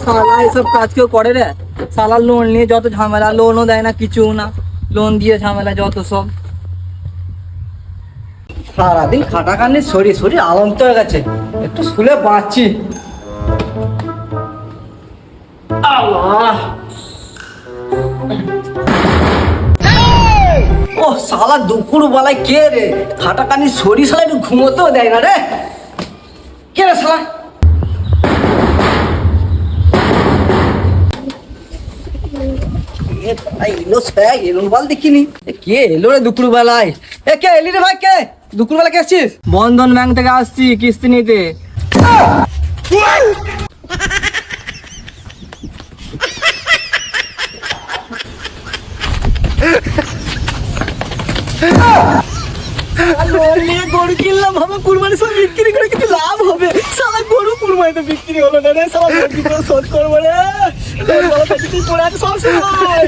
শালা এসব কাজ কেউ করে রে? শালা লোন নিয়ে যত ঝামেলা, লোনও দেয় না কিছু না, লোন দিয়ে ঝামেলা যত সব। সারাদিন খাটাখানি শরীর শরীর আলন্ত হয়ে গেছে, একটু শুলে বাঁচছি। আল্লাহ, ও শালা দুপুর বেলায় কে রে? খাটাখানি শরীর শালা একটু ঘুমোতেও দেয় না রে। কে রে শালা? দেখিনি কে এলো রে দুপুর বেলায়। এ কে এলি রে ভাই? কে দুপুর বেলা কে আসছিস? বন্ধন ব্যাংক থেকে আসছি কিস্তি নিতে। গরু কিনলাম, ভাবে কুরবানি সব বিক্রি করে কিছু লাভ হবে। সারা গরু কুরবানি তো বিক্রি হলো না রে। সারা শোধ করবো রে, পড়ে আছে সব সময়।